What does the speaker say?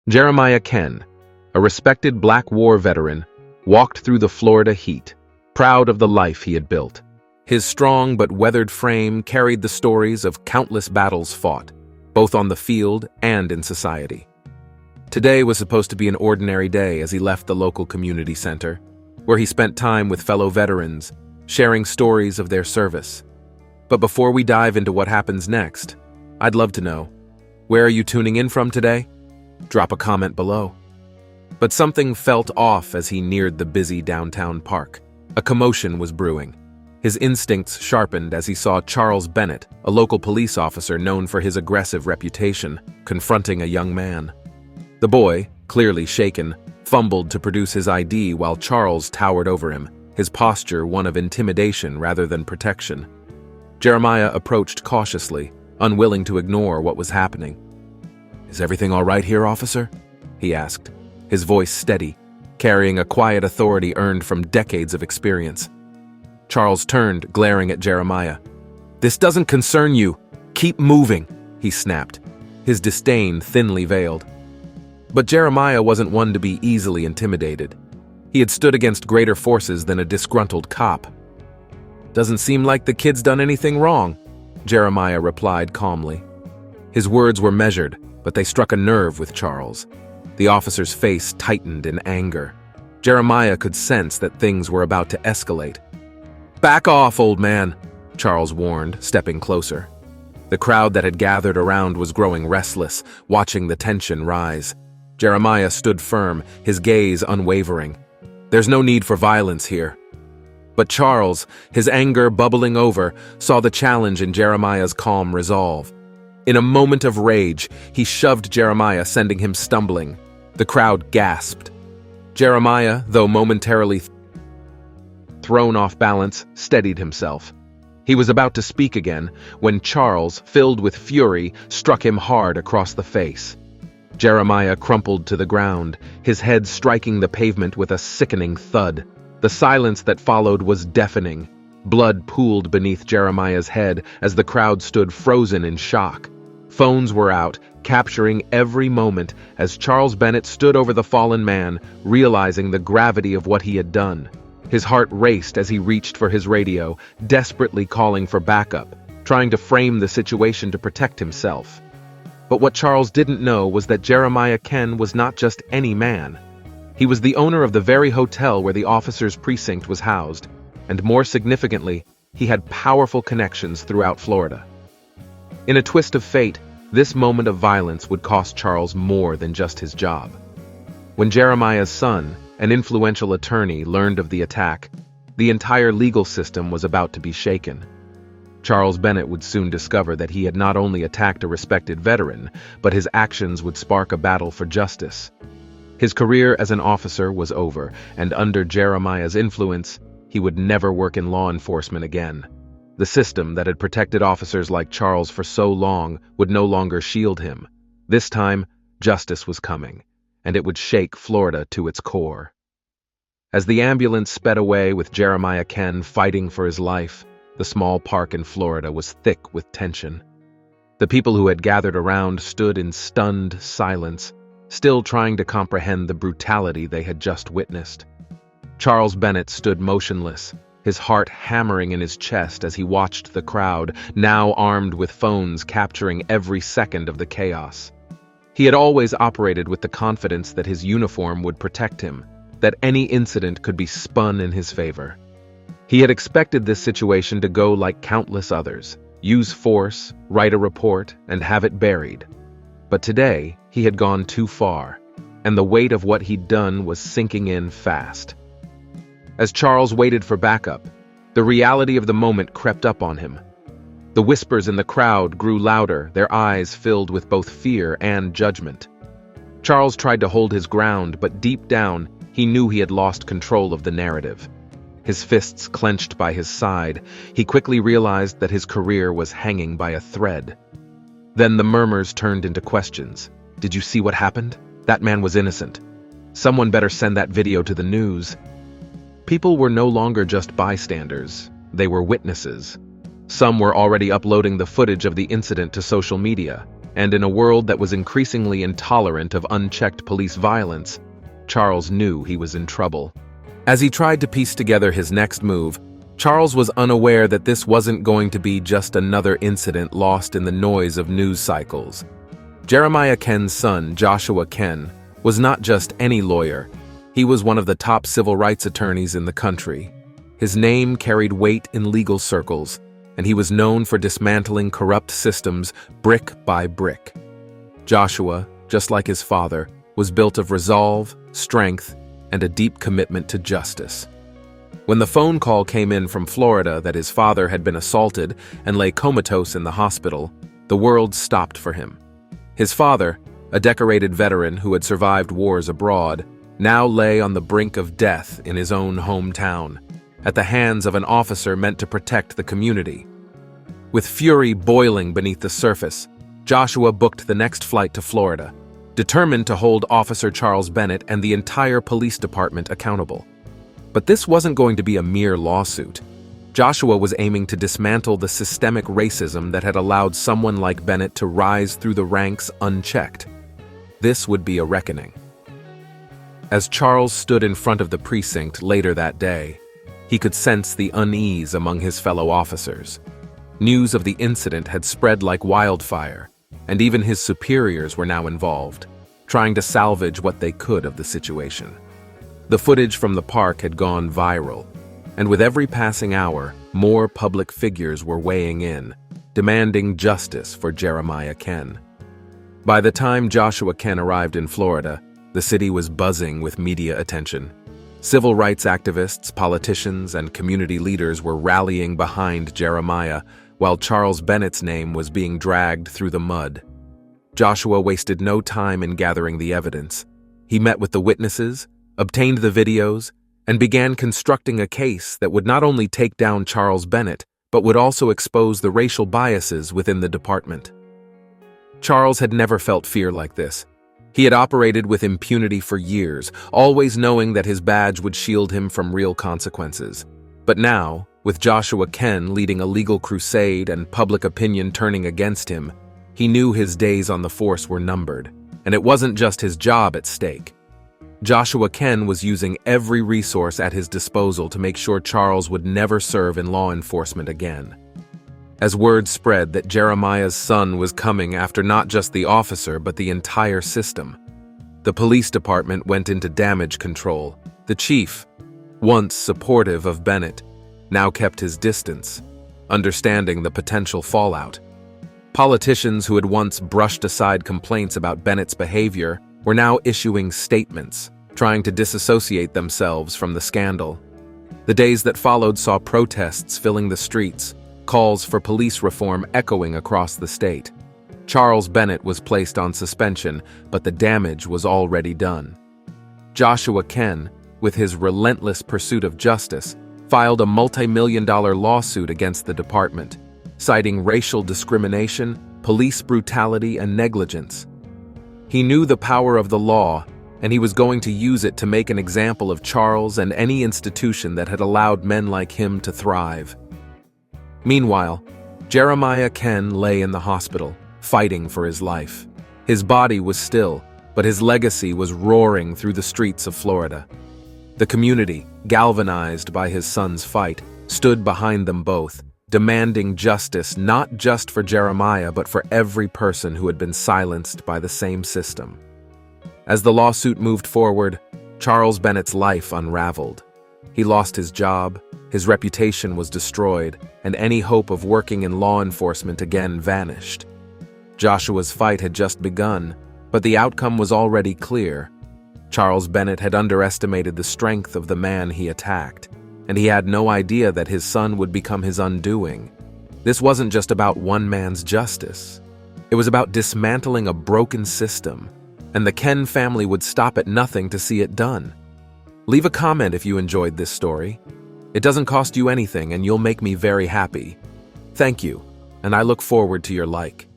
Jeremiah Ken, a respected Black War veteran, walked through the Florida heat, proud of the life he had built. His strong but weathered frame carried the stories of countless battles fought, both on the field and in society. Today was supposed to be an ordinary day as he left the local community center, where he spent time with fellow veterans, sharing stories of their service. But before we dive into what happens next, I'd love to know, where are you tuning in from today? Drop a comment below. But something felt off as he neared the busy downtown park. A commotion was brewing. His instincts sharpened as he saw Charles Bennett, a local police officer known for his aggressive reputation, confronting a young man. The boy, clearly shaken, fumbled to produce his ID while Charles towered over him, his posture one of intimidation rather than protection. Jeremiah approached cautiously, unwilling to ignore what was happening. "Is everything all right here, officer?" he asked, his voice steady, carrying a quiet authority earned from decades of experience. Charles turned, glaring at Jeremiah. "This doesn't concern you. Keep moving," he snapped, his disdain thinly veiled. But Jeremiah wasn't one to be easily intimidated. He had stood against greater forces than a disgruntled cop. "Doesn't seem like the kid's done anything wrong," Jeremiah replied calmly. His words were measured, but they struck a nerve with Charles. The officer's face tightened in anger. Jeremiah could sense that things were about to escalate. "Back off, old man," Charles warned, stepping closer. The crowd that had gathered around was growing restless, watching the tension rise. Jeremiah stood firm, his gaze unwavering. "There's no need for violence here." But Charles, his anger bubbling over, saw the challenge in Jeremiah's calm resolve. In a moment of rage, he shoved Jeremiah, sending him stumbling. The crowd gasped. Jeremiah, though momentarily thrown off balance, steadied himself. He was about to speak again when Charles, filled with fury, struck him hard across the face. Jeremiah crumpled to the ground, his head striking the pavement with a sickening thud. The silence that followed was deafening. Blood pooled beneath Jeremiah's head as the crowd stood frozen in shock. Phones were out, capturing every moment as Charles Bennett stood over the fallen man, realizing the gravity of what he had done. His heart raced as he reached for his radio, desperately calling for backup, trying to frame the situation to protect himself. But what Charles didn't know was that Jeremiah Ken was not just any man. He was the owner of the very hotel where the officers' precinct was housed, and more significantly, he had powerful connections throughout Florida. In a twist of fate, this moment of violence would cost Charles more than just his job. When Jeremiah's son, an influential attorney, learned of the attack, the entire legal system was about to be shaken. Charles Bennett would soon discover that he had not only attacked a respected veteran, but his actions would spark a battle for justice. His career as an officer was over, and under Jeremiah's influence, he would never work in law enforcement again. The system that had protected officers like Charles for so long would no longer shield him. This time, justice was coming, and it would shake Florida to its core. As the ambulance sped away with Jeremiah Ken fighting for his life, the small park in Florida was thick with tension. The people who had gathered around stood in stunned silence, still trying to comprehend the brutality they had just witnessed. Charles Bennett stood motionless, his heart hammering in his chest as he watched the crowd, now armed with phones capturing every second of the chaos. He had always operated with the confidence that his uniform would protect him, that any incident could be spun in his favor. He had expected this situation to go like countless others, use force, write a report, and have it buried. But today, he had gone too far, and the weight of what he'd done was sinking in fast. As Charles waited for backup, the reality of the moment crept up on him. The whispers in the crowd grew louder, their eyes filled with both fear and judgment. Charles tried to hold his ground, but deep down, he knew he had lost control of the narrative. His fists clenched by his side, he quickly realized that his career was hanging by a thread. Then the murmurs turned into questions. "Did you see what happened? That man was innocent. Someone better send that video to the news." People were no longer just bystanders, they were witnesses. Some were already uploading the footage of the incident to social media, And in a world that was increasingly intolerant of unchecked police violence, Charles knew he was in trouble. As he tried to piece together his next move, Charles was unaware that this wasn't going to be just another incident lost in the noise of news cycles. Jeremiah Kenn's son, Joshua Kenn, was not just any lawyer. He was one of the top civil rights attorneys in the country. His name carried weight in legal circles, and he was known for dismantling corrupt systems brick by brick. Joshua, just like his father, was built of resolve, strength, and a deep commitment to justice. When the phone call came in from Florida that his father had been assaulted and lay comatose in the hospital, the world stopped for him. His father, a decorated veteran who had survived wars abroad, now lay on the brink of death in his own hometown, at the hands of an officer meant to protect the community. With fury boiling beneath the surface, Joshua booked the next flight to Florida, determined to hold Officer Charles Bennett and the entire police department accountable. But this wasn't going to be a mere lawsuit. Joshua was aiming to dismantle the systemic racism that had allowed someone like Bennett to rise through the ranks unchecked. This would be a reckoning. As Charles stood in front of the precinct later that day, he could sense the unease among his fellow officers. News of the incident had spread like wildfire, and even his superiors were now involved, trying to salvage what they could of the situation. The footage from the park had gone viral, and with every passing hour, more public figures were weighing in, demanding justice for Jeremiah Kenn. By the time Joshua Kenn arrived in Florida, the city was buzzing with media attention. Civil rights activists, politicians, and community leaders were rallying behind Jeremiah, while Charles Bennett's name was being dragged through the mud. Joshua wasted no time in gathering the evidence. He met with the witnesses, obtained the videos, and began constructing a case that would not only take down Charles Bennett, but would also expose the racial biases within the department. Charles had never felt fear like this. He had operated with impunity for years, always knowing that his badge would shield him from real consequences. But now, with Joshua Kenn leading a legal crusade and public opinion turning against him, he knew his days on the force were numbered, and it wasn't just his job at stake. Joshua Kenn was using every resource at his disposal to make sure Charles would never serve in law enforcement again. As word spread that Jeremiah's son was coming after not just the officer but the entire system, the police department went into damage control. The chief, once supportive of Bennett, now kept his distance, understanding the potential fallout. Politicians who had once brushed aside complaints about Bennett's behavior were now issuing statements, trying to disassociate themselves from the scandal. The days that followed saw protests filling the streets, calls for police reform echoing across the state. Charles Bennett was placed on suspension, but the damage was already done. Joshua Kenn, with his relentless pursuit of justice, filed a multi-million-dollar lawsuit against the department, citing racial discrimination, police brutality, and negligence. He knew the power of the law, and he was going to use it to make an example of Charles and any institution that had allowed men like him to thrive. Meanwhile, Jeremiah Kenn lay in the hospital, fighting for his life. His body was still, but his legacy was roaring through the streets of Florida. The community, galvanized by his son's fight, stood behind them both, demanding justice not just for Jeremiah but for every person who had been silenced by the same system. As the lawsuit moved forward, Charles Bennett's life unraveled. He lost his job, his reputation was destroyed, and any hope of working in law enforcement again vanished. Joshua's fight had just begun, but the outcome was already clear. Charles Bennett had underestimated the strength of the man he attacked, and he had no idea that his son would become his undoing. This wasn't just about one man's justice. It was about dismantling a broken system, and the Kenn family would stop at nothing to see it done. Leave a comment if you enjoyed this story. It doesn't cost you anything and you'll make me very happy. Thank you, and I look forward to your like.